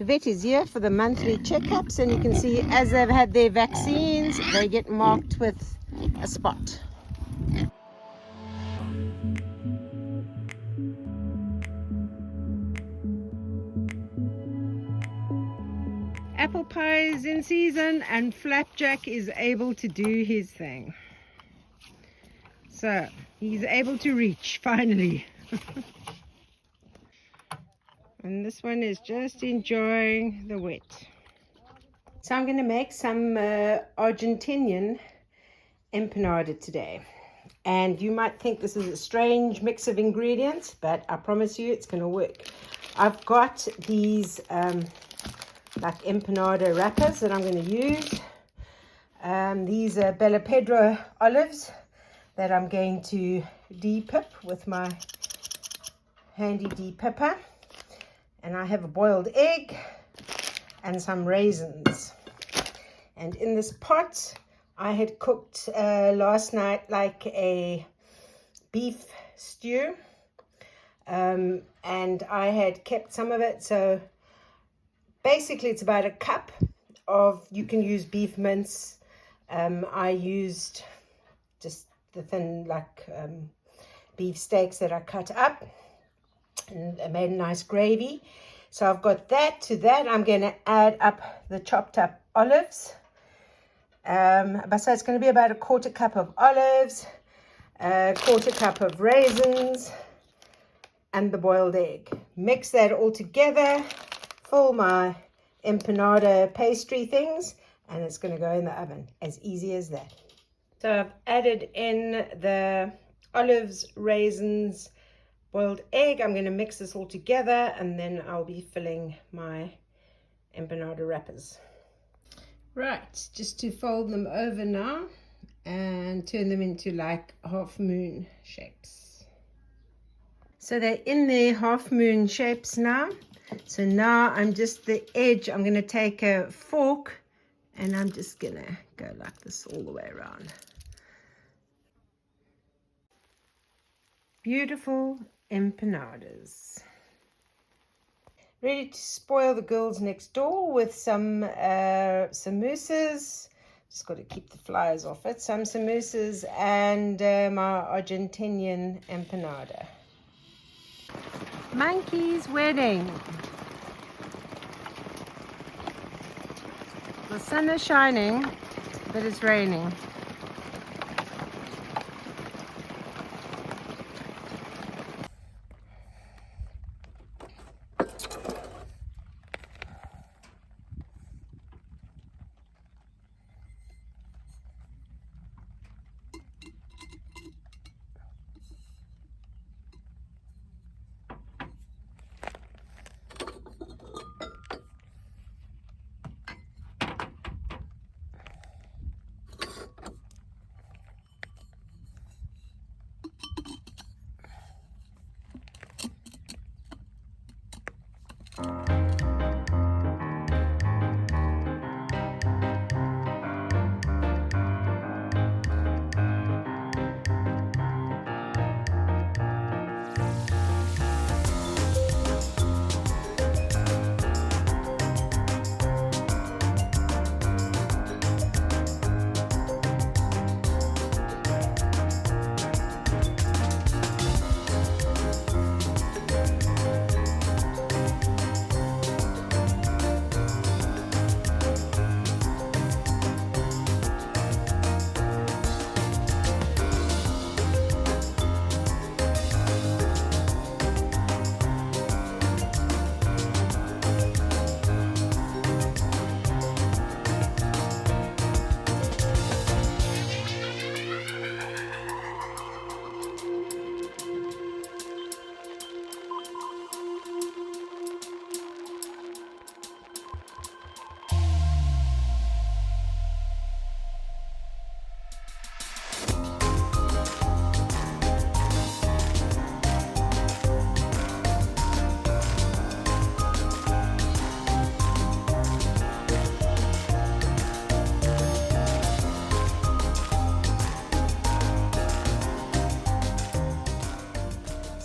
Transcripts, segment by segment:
The vet is here for the monthly checkups, and you can see as they've had their vaccines, they get marked with a spot. Apple pie is in season and Flapjack is able to do his thing. So he's able to reach finally. And this one is just enjoying the wet. So I'm going to make some Argentinian empanada today. And you might think this is a strange mix of ingredients, but I promise you it's going to work. I've got these like empanada wrappers that I'm going to use. These are Bella Pedro olives that I'm going to de-pip with my handy de-pipper. And I have a boiled egg and some raisins. And in this pot, I had cooked last night like a beef stew. And I had kept some of it. So basically it's about a cup of, you can use beef mince. I used just the thin like beef steaks that I cut up. And I made a nice gravy. So I've got that. To that I'm going to add up the chopped up olives. But so it's going to be about a quarter cup of olives, a quarter cup of raisins, and the boiled egg. Mix that all together, fill my empanada pastry things, and it's going to go in the oven. As easy as that. So I've added in the olives, raisins, boiled egg. I'm going to mix this all together, and then I'll be filling my empanada wrappers. Right, just to fold them over now and turn them into like half moon shapes. So they're in their half moon shapes now. So now I'm just the edge, I'm going to take a fork and I'm just going to go like this all the way around. Beautiful empanadas. Ready to spoil the girls next door with some samosas. Just got to keep the flies off it. Some samosas and my Argentinian empanada. Monkey's wedding. The sun is shining, but it's raining.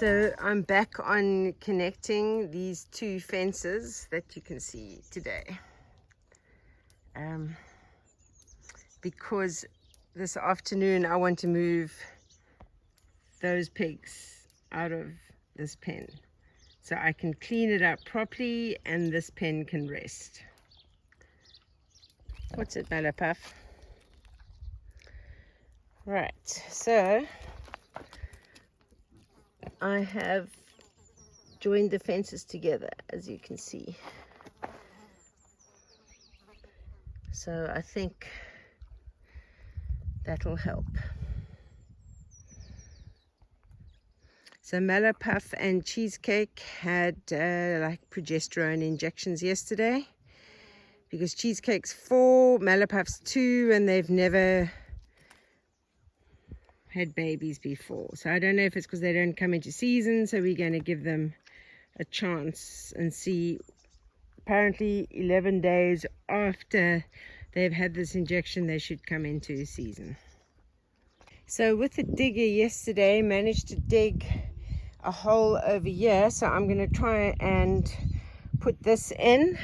So I'm back on connecting these two fences that you can see today. Because this afternoon I want to move those pigs out of this pen so I can clean it up properly and this pen can rest. What's it, Malapuff? Right, so I have joined the fences together, as you can see. So I think that'll help. So Malapuff and Cheesecake had like progesterone injections yesterday, because Cheesecake's 4, Malapuff's 2, and they've never had babies before. So I don't know if it's because they don't come into season, so we're going to give them a chance and see. Apparently 11 days after they've had this injection, they should come into season. So with the digger yesterday, managed to dig a hole over here, so I'm going to try and put this in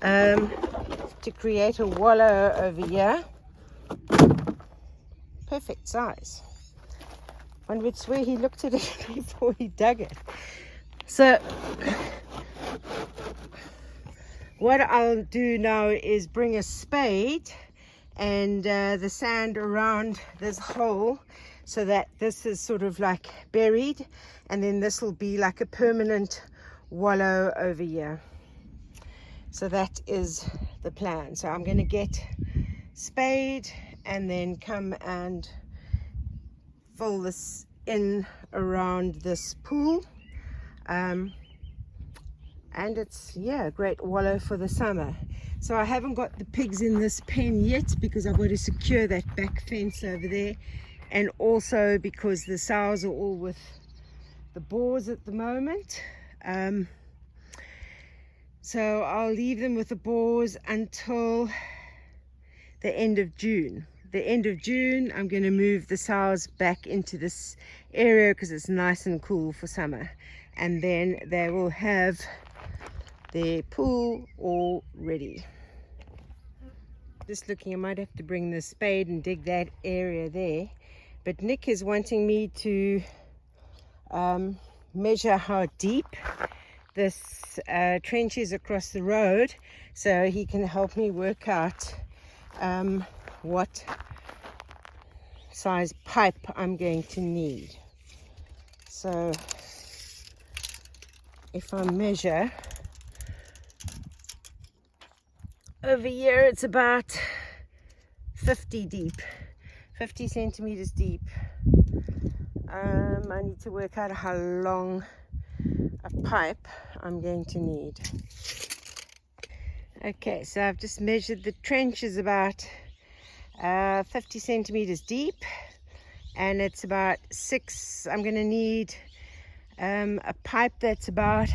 to create a wallow over here. Perfect size. One would swear he looked at it before he dug it. So what I'll do now is bring a spade and the sand around this hole so that this is sort of like buried, and then this will be like a permanent wallow over here. So that is the plan. So I'm going to get spade and then come and fill this in around this pool. And it's, yeah, a great wallow for the summer. So I haven't got the pigs in this pen yet because I've got to secure that back fence over there, and also because the sows are all with the boars at the moment. So I'll leave them with the boars until the end of June. The end of June I'm going to move the sows back into this area because it's nice and cool for summer, and then they will have their pool all ready. Just looking, I might have to bring the spade and dig that area there, but Nick is wanting me to measure how deep this trench is across the road, so he can help me work out what size pipe I'm going to need. So if I measure over here, it's about 50 centimeters deep. I need to work out how long a pipe I'm going to need. Okay, so I've just measured the trench is about 50 centimeters deep, and it's about 6. I'm going to need a pipe that's about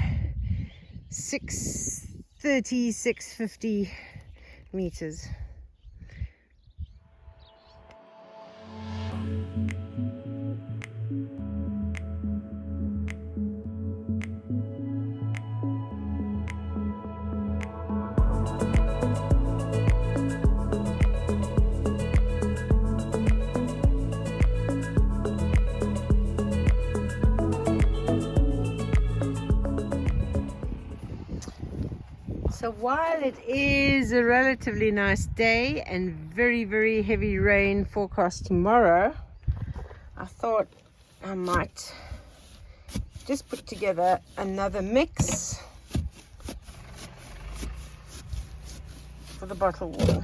630, 650 meters. So while it is a relatively nice day and very, very heavy rain forecast tomorrow, I thought I might just put together another mix for the bottle wall.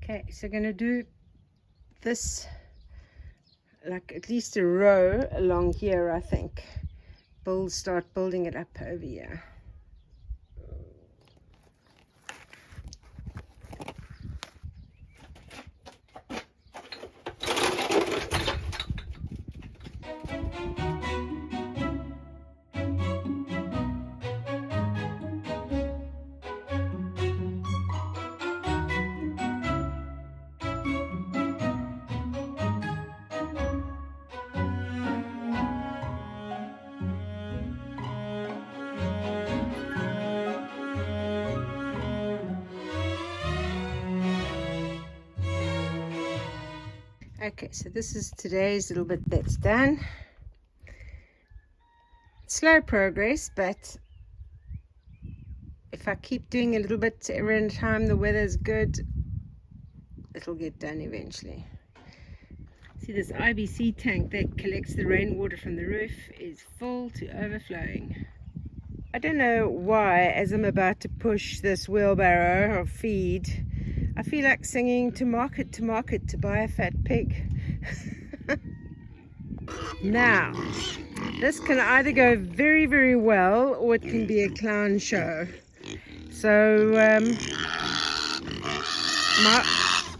Okay, so I'm going to do this like at least a row along here, I think. Start building it up over here. Okay, so this is today's little bit that's done. Slow progress, but if I keep doing a little bit every time the weather's good, it'll get done eventually. See, this IBC tank that collects the rainwater from the roof is full to overflowing. I don't know why, as I'm about to push this wheelbarrow of feed, I feel like singing to market, to buy a fat pig. Now, this can either go very, very well, or it can be a clown show. So, my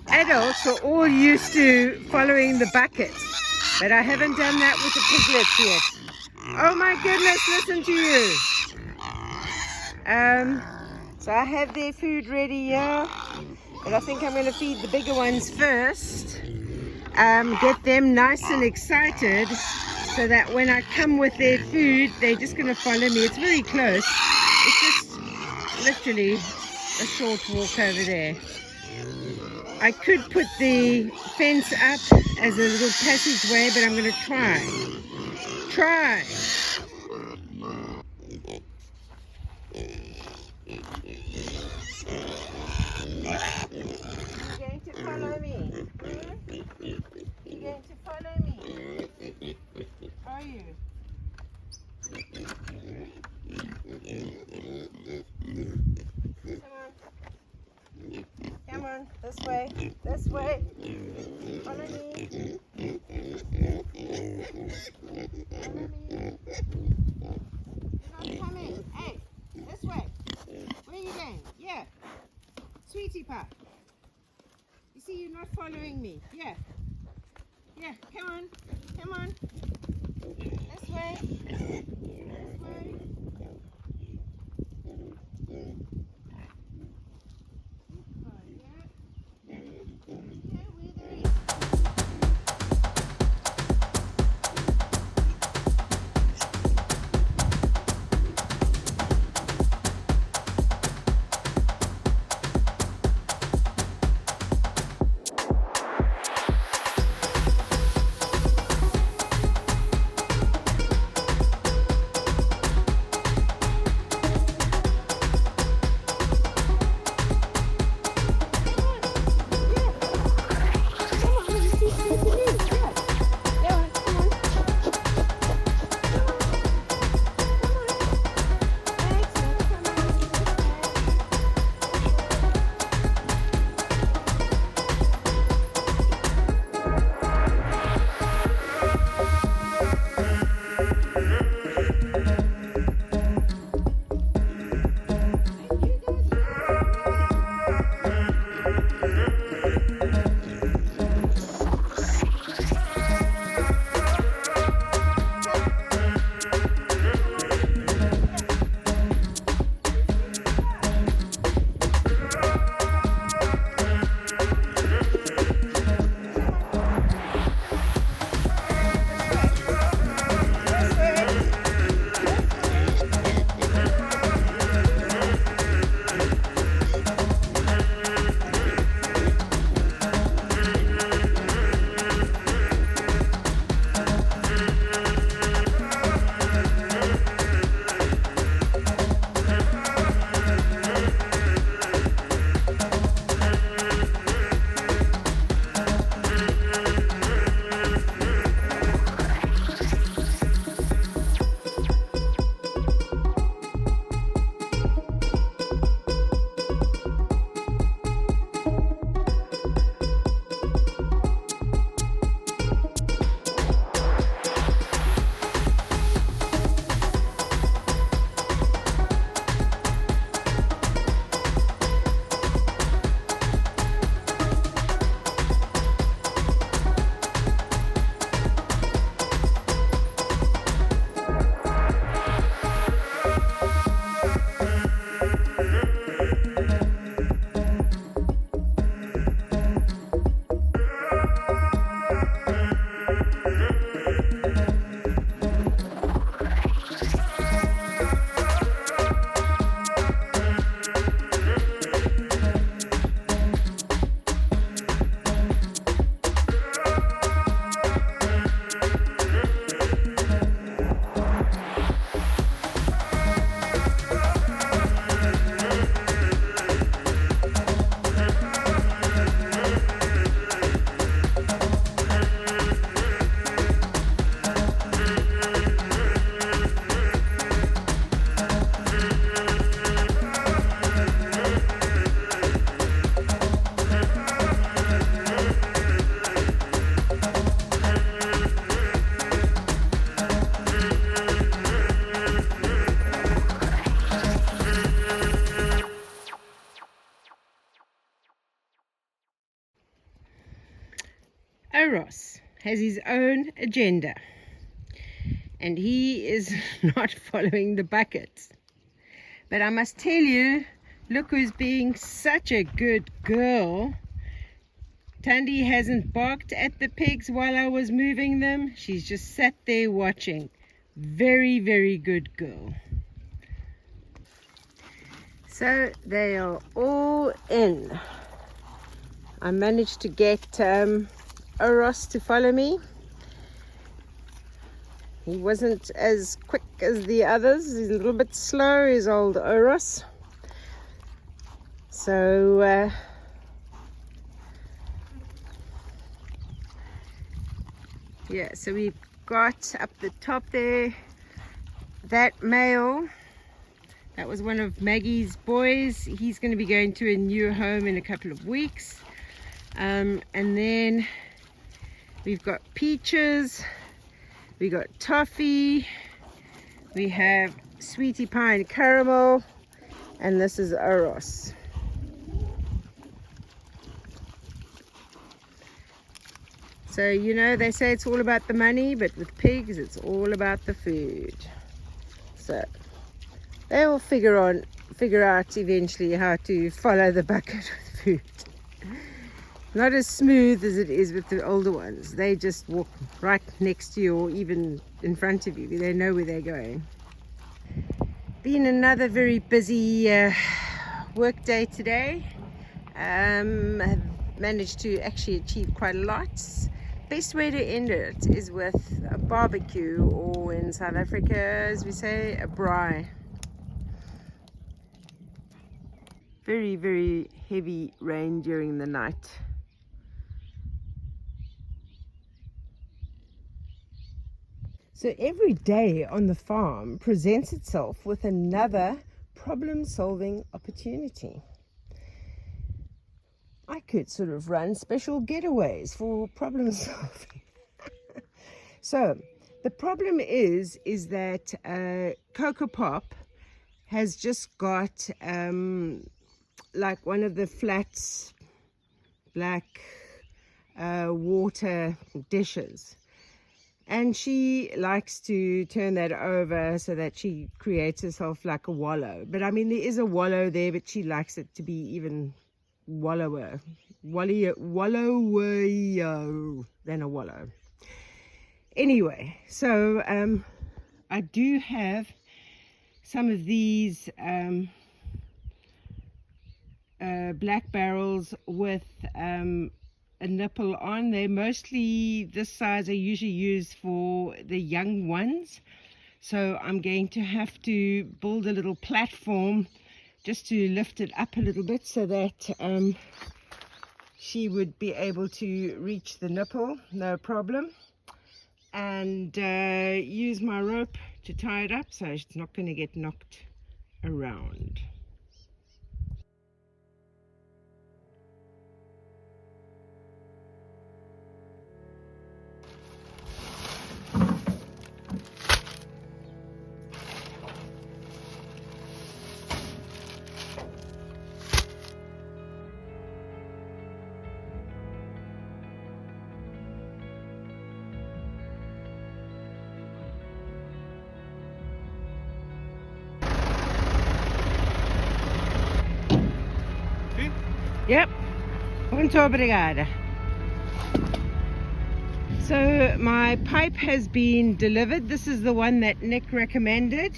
adults are all used to following the bucket, but I haven't done that with the piglets yet. Oh my goodness, listen to you. So I have their food ready here, but I think I'm going to feed the bigger ones first. Get them nice and excited so that when I come with their food, they're just going to follow me. It's very close. It's just literally a short walk over there. I could put the fence up as a little passageway, but I'm going to try. You're going to follow me? You're going to follow me? Are you? Come on, this way, this way. Follow me. Follow me. You're not coming. Hey, this way. Where are you going? Yeah. Sweetie pie. You see, you're not following me. Yeah. Yeah, come on. Come on. This way. This way. has his own agenda, and he is not following the buckets. But I must tell you, look who's being such a good girl. Tandy hasn't barked at the pigs while I was moving them. She's just sat there watching. Very, very good girl. So they are all in. I managed to get Oros to follow me. He wasn't as quick as the others. He's a little bit slow, is old Oros. So yeah, so we've got up the top there that male. That was one of Maggie's boys. He's going to be going to a new home in a couple of weeks. And then we've got Peaches, we got Toffee, we have Sweetie Pie and Caramel, and this is Oros. So, you know, they say it's all about the money, but with pigs, it's all about the food. So they will figure out eventually how to follow the bucket with food. Not as smooth as it is with the older ones. They just walk right next to you or even in front of you. They know where they're going. Been another very busy work day today. I've managed to actually achieve quite a lot. Best way to end it is with a barbecue, or in South Africa, as we say, a braai. Very, very heavy rain during the night. So every day on the farm presents itself with another problem-solving opportunity. I could sort of run special getaways for problem solving. So the problem is that Coco Pop has just got like one of the flats black water dishes, and she likes to turn that over so that she creates herself like a wallow. But I mean, there is a wallow there, but she likes it to be even wallower than a wallow. Anyway, so I do have some of these black barrels with a nipple on. They're mostly this size. I usually use for the young ones, so I'm going to have to build a little platform just to lift it up a little bit so that she would be able to reach the nipple, no problem, and use my rope to tie it up so it's not going to get knocked around. Yep, muito obrigada. So my pipe has been delivered. This is the one that Nick recommended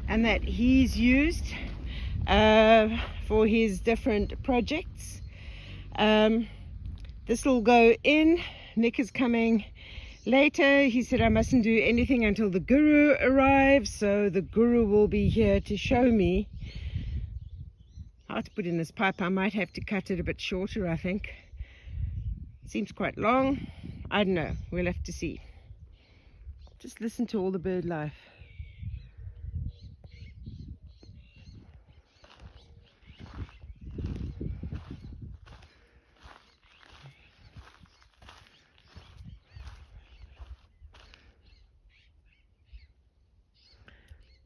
and that he's used for his different projects. This will go in. Nick is coming later. He said I mustn't do anything until the guru arrives, so the guru will be here to show me how to put in this pipe. I might have to cut it a bit shorter, I think. Seems quite long. I don't know. We'll have to see. Just listen to all the bird life.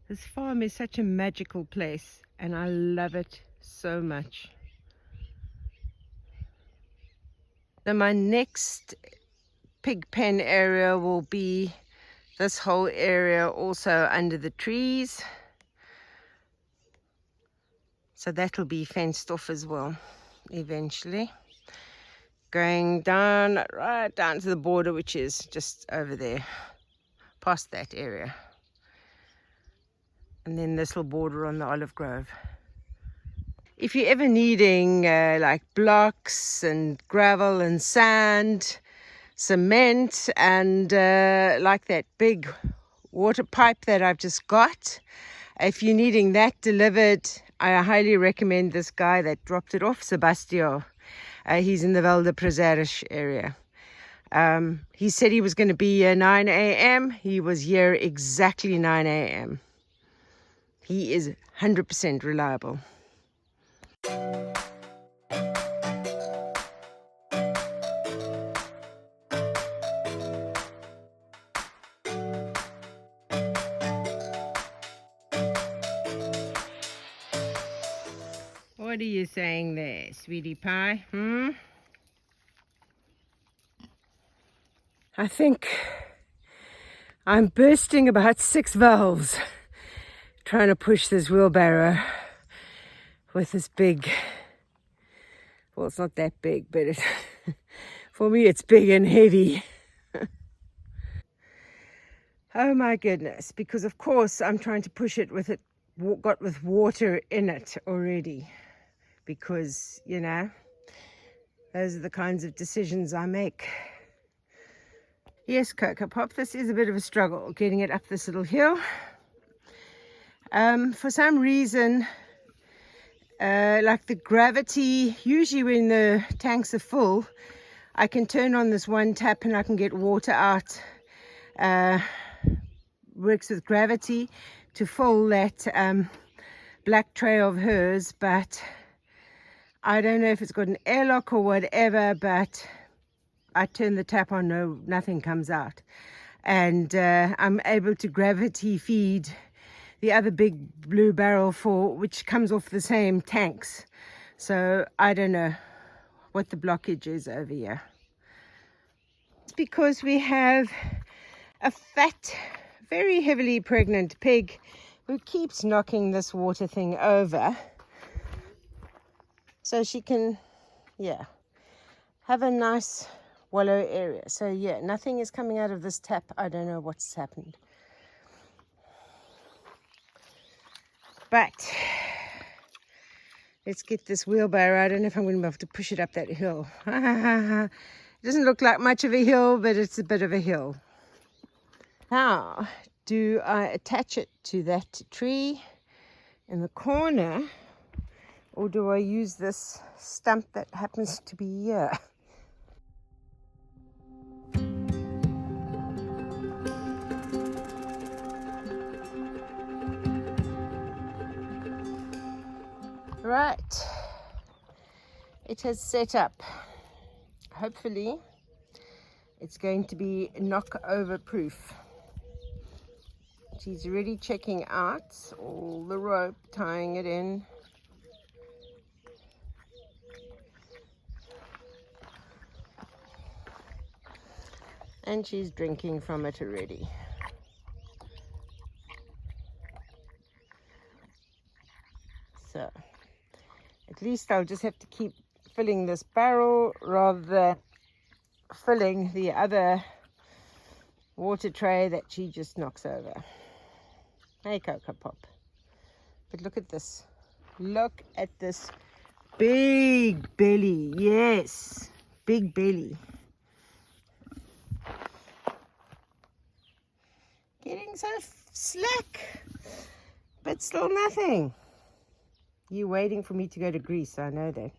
This farm is such a magical place, and I love it so much. So my next pig pen area will be this whole area also under the trees. So that will be fenced off as well eventually. Going down, right down to the border, which is just over there, past that area. And then this will border on the olive grove. If you're ever needing like blocks and gravel and sand, cement, and like that big water pipe that I've just got, if you're needing that delivered, I highly recommend this guy that dropped it off, Sebastio. He's in the Val de Presares area. He said he was going to be here 9 a.m. He was here exactly 9 a.m. He is 100% reliable. What are you saying there, sweetie pie? I think I'm bursting about 6 valves trying to push this wheelbarrow with this big, well, it's not that big, but it, for me it's big and heavy. Oh my goodness, because of course I'm trying to push it with got with water in it already, because, you know, those are the kinds of decisions I make. Yes, Cocoa Pop, this is a bit of a struggle getting it up this little hill. For some reason, like the gravity, usually when the tanks are full, I can turn on this one tap and I can get water out. Works with gravity to fill that black tray of hers, but I don't know if it's got an airlock or whatever, but I turn the tap on, no, nothing comes out. And I'm able to gravity feed the other big blue barrel which comes off the same tanks. So I don't know what the blockage is over here. It's because we have a fat, very heavily pregnant pig who keeps knocking this water thing over. So she can, yeah, have a nice wallow area. So yeah, nothing is coming out of this tap. I don't know what's happened. But let's get this wheelbarrow. I don't know if I'm going to be able to push it up that hill. It doesn't look like much of a hill, but it's a bit of a hill. Now, do I attach it to that tree in the corner, or do I use this stump that happens to be here? Right, it has set up. Hopefully it's going to be knock-over proof. She's already checking out all the rope, tying it in. And she's drinking from it already. So at least I'll just have to keep filling this barrel rather than filling the other water tray that she just knocks over. Hey, Cocoa Pop. But look at this. Look at this big belly. Yes, big belly. Getting so slack, but still nothing. You're waiting for me to go to Greece, I know that.